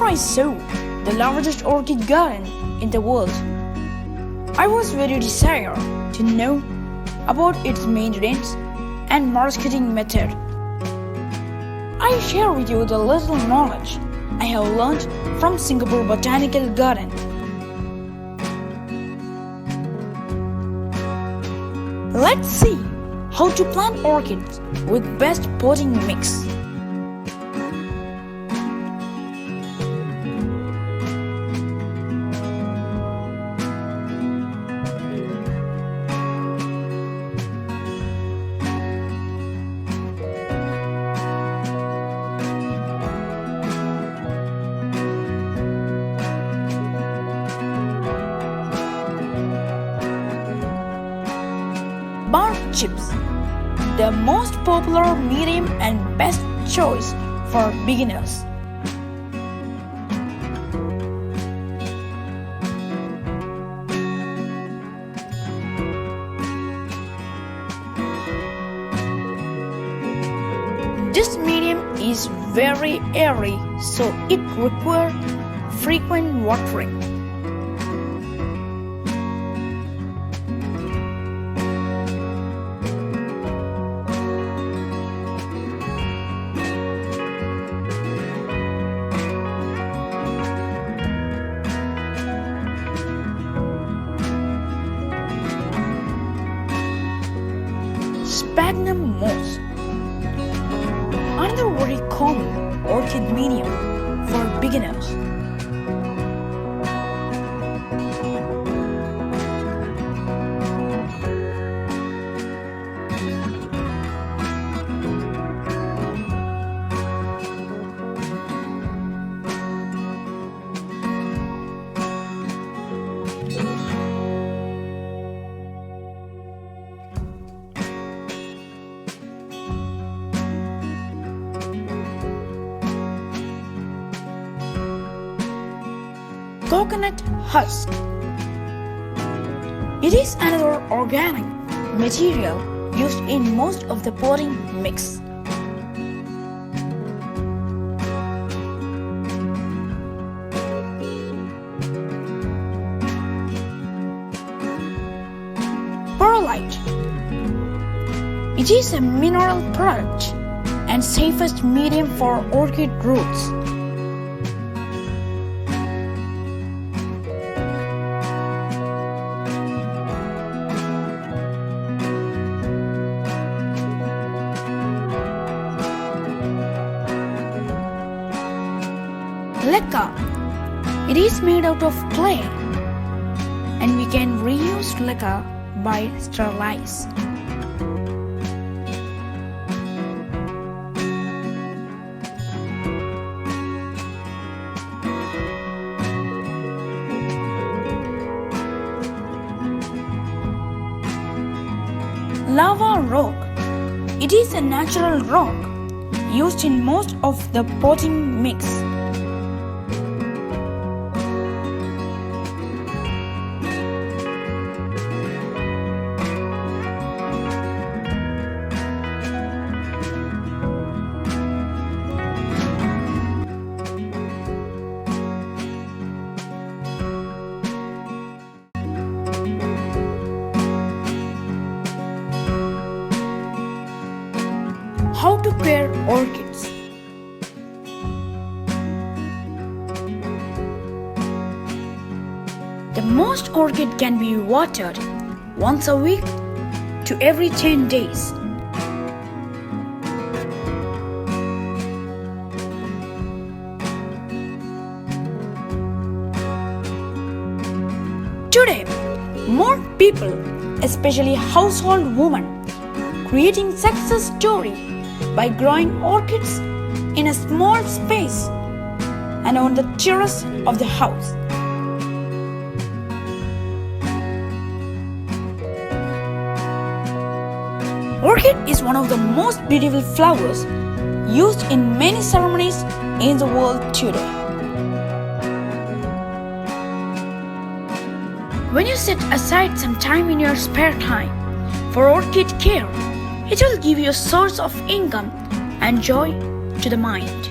I saw the largest orchid garden in the world, I was very desired to know about its maintenance and marketing method. I share with you the little knowledge I have learned from Singapore Botanical Garden. Let's see how to plant orchids with best potting mix. Bark chips, the most popular medium and best choice for beginners. This medium is very airy, so it requires frequent watering. Sphagnum moss, another very common orchid medium for beginners. Coconut husk. It is another organic material used in most of the potting mix. Perlite. It is a mineral product and safest medium for orchid roots. Leca. It is made out of clay, and we can reuse leca by sterilize. Lava rock. It is a natural rock used in most of the potting mix. How to care orchids. The most orchid can be watered once a week to every 10 days. Today, more people, especially household women, creating success story by growing orchids in a small space and on the terrace of the house. Orchid is one of the most beautiful flowers used in many ceremonies in the world today. When you set aside some time in your spare time for orchid care, it will give you a source of income and joy to the mind.